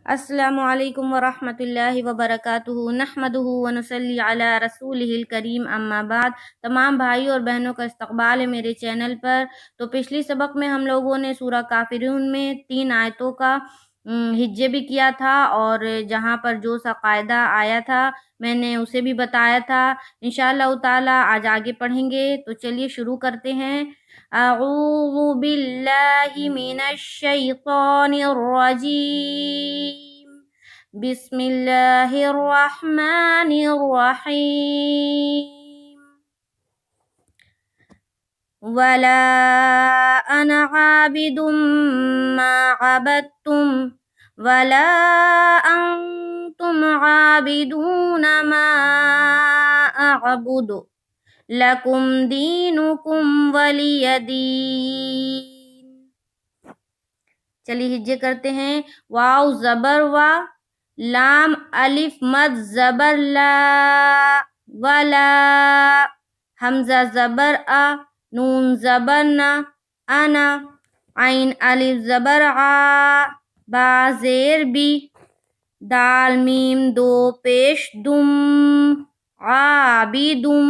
السلام علیکم ورحمۃ اللہ وبرکاتہ نحمدہ ونصلی علی رسولہ الکریم اما بعد۔ تمام بھائی اور بہنوں کا استقبال ہے میرے چینل پر۔ تو پچھلی سبق میں ہم لوگوں نے سورہ کافرون میں 3 آیتوں کا ہجے بھی کیا تھا، اور جہاں پر جو سا قاعدہ آیا تھا میں نے اسے بھی بتایا تھا۔ انشاءاللہ تعالی آج آگے پڑھیں گے، تو چلیے شروع کرتے ہیں۔ اعوذ باللہ من الشیطان الرجیم، بسم اللہ الرحمن الرحیم۔ ولا انا عابد ما عبدتم ولا انتم عابدون ما اعبد لکم دینکم ولی دین۔ چلیے ہجے کرتے ہیں۔ واو زبر وا، لام الف مد زبر لا، ولا، حمزہ زبر ا، نون زبر نا، انا، عین الف زبر ع، با زیر بی، دال میم دو پیش دم، عابدم،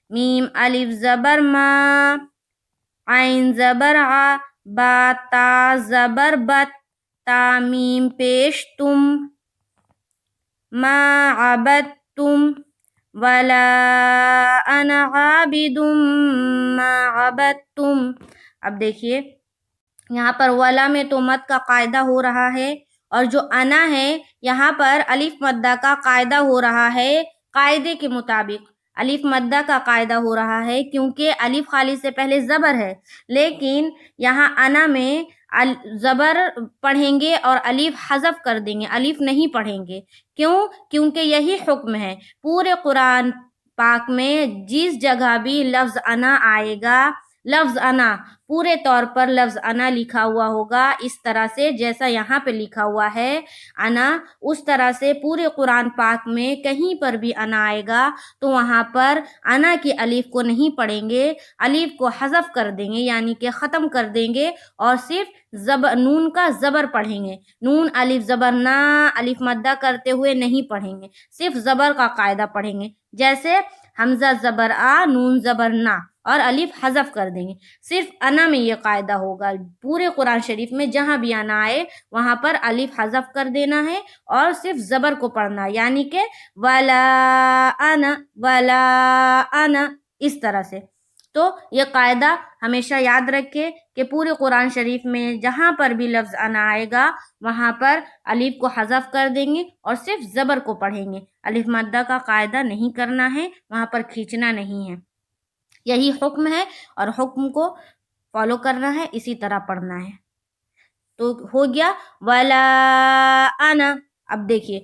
میم الف زبر ما، عین زبر ع، با تا زبر بت، تا میم پیش تم، ما عبدتم، ولا انا عابد ما عبدتم۔ اب دیکھیے یہاں پر ولا میں تو مد کا قاعدہ ہو رہا ہے، اور جو انا ہے یہاں پر الف مدہ کا قاعدہ ہو رہا ہے۔ قاعدے کے مطابق الف مدہ کا قاعدہ ہو رہا ہے، کیونکہ الف خالی سے پہلے زبر ہے، لیکن یہاں انا میں زبر پڑھیں گے اور الف حذف کر دیں گے، الف نہیں پڑھیں گے۔ کیوں؟ کیونکہ یہی حکم ہے پورے قرآن پاک میں، جس جگہ بھی لفظ انا آئے گا، لفظ انا پورے طور پر لفظ انا لکھا ہوا ہوگا، اس طرح سے جیسا یہاں پہ لکھا ہوا ہے انا، اس طرح سے پورے قرآن پاک میں کہیں پر بھی انا آئے گا تو وہاں پر انا کی الف کو نہیں پڑھیں گے، الف کو حذف کر دیں گے، یعنی کہ ختم کر دیں گے، اور صرف نون کا زبر پڑھیں گے۔ نون الف زبر نا، الف مدہ کرتے ہوئے نہیں پڑھیں گے، صرف زبر کا قاعدہ پڑھیں گے، جیسے حمزہ زبر آ، نون زبر نا، اور الف حذف کر دیں گے۔ صرف انا میں یہ قاعدہ ہوگا، پورے قرآن شریف میں جہاں بھی انا آئے وہاں پر الف حذف کر دینا ہے اور صرف زبر کو پڑھنا ہے، یعنی کہ ولا انا، اس طرح سے۔ تو یہ قاعدہ ہمیشہ یاد رکھے کہ پورے قرآن شریف میں جہاں پر بھی لفظ انا آئے گا وہاں پر الف کو حذف کر دیں گے اور صرف زبر کو پڑھیں گے، الف مدہ کا قاعدہ نہیں کرنا ہے، وہاں پر کھینچنا نہیں ہے۔ یہی حکم ہے اور حکم کو فالو کرنا ہے، اسی طرح پڑھنا ہے۔ تو ہو گیا ولا انا۔ اب دیکھیے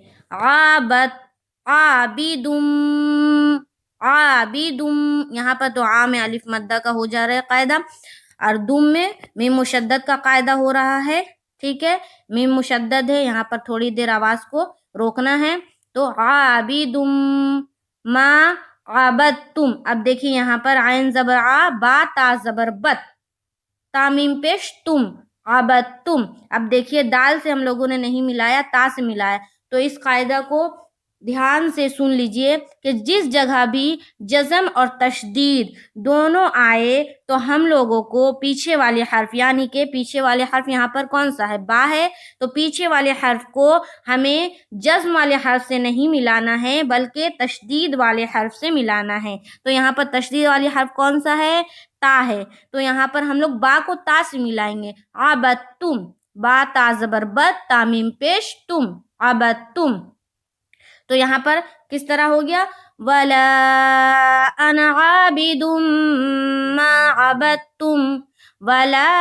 عابدم، یہاں پر تو عام الف مدہ کا ہو جا رہا ہے قاعدہ، اور دم میں میم مشدد کا قاعدہ ہو رہا ہے، ٹھیک ہے، میم مشدد ہے، یہاں پر تھوڑی دیر آواز کو روکنا ہے۔ تو عابدم ما عبدتم۔ اب دیکھیے یہاں پر عین زبر آ، با تا زبر بت، تا میم پیش تم، عبدتم۔ اب دیکھیے دال سے ہم لوگوں نے نہیں ملایا، تا سے ملایا، تو اس قاعدہ کو دھیان سے سن لیجئے کہ جس جگہ بھی جزم اور تشدید دونوں آئے تو ہم لوگوں کو پیچھے والے حرف، یعنی کہ پیچھے والے حرف یہاں پر کون سا ہے؟ با ہے، تو پیچھے والے حرف کو ہمیں جزم والے حرف سے نہیں ملانا ہے بلکہ تشدید والے حرف سے ملانا ہے۔ تو یہاں پر تشدید والی حرف کون سا ہے؟ تا ہے، تو یہاں پر ہم لوگ با کو تا سے ملائیں گے، عبدتم، با تا زبر بت، تا میم پیش تم، عبدتم۔ تو یہاں پر کس طرح ہو گیا؟ ولا انا عابد ما عبدتم ولا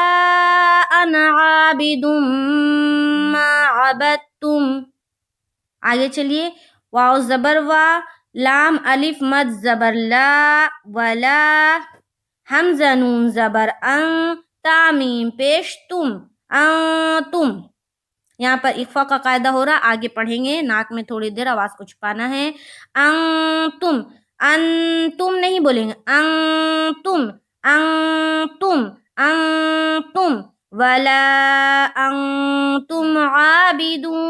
انا عابد ما عبدتم۔ آگے چلیے، واو زبر وا، لام الف مد زبر لا، ولا، حمزہ نون زبر ان، تا میم پیش تم، انتم۔ یہاں پر اخفا کا قاعدہ ہو رہا، آگے پڑھیں گے، ناک میں تھوڑی دیر آواز کو چھپانا ہے۔ انتم، انتم نہیں بولیں گے، انتم، انتم، انتم، ولا انتم عابدون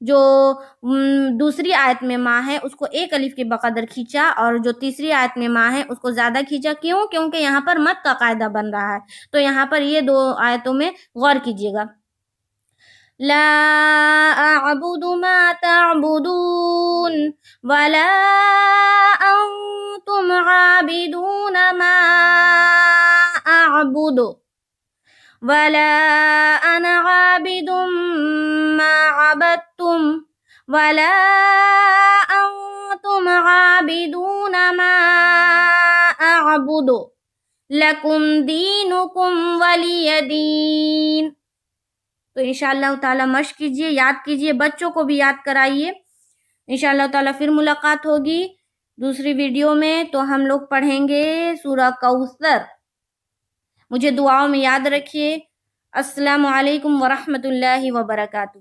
جو دوسری آیت میں ماں ہے اس کو ایک الف کے بقدر کھینچا، اور جو تیسری آیت میں ماں ہے اس کو زیادہ کھینچا. کیوں؟ کیونکہ یہاں پر مد کا قاعدہ بن رہا ہے. تو یہاں پر یہ دو آیتوں میں غور کیجیے گا. لا اعبد ما تعبدون ولا انتم عابدون ما اعبد ولا انا عابد ما عبدتم ولا انتم عابدون ما اعبد لکم دینکم ولی دین. تو انشاءاللہ تعالی مشق کیجیے، یاد کیجیے، بچوں کو بھی یاد کرائیے. انشاءاللہ تعالی پھر ملاقات ہوگی دوسری ویڈیو میں. تو ہم لوگ پڑھیں گے سورہ کوثر. مجھے دعاؤں میں یاد رکھیے. السلام علیکم ورحمۃ اللہ وبرکاتہ.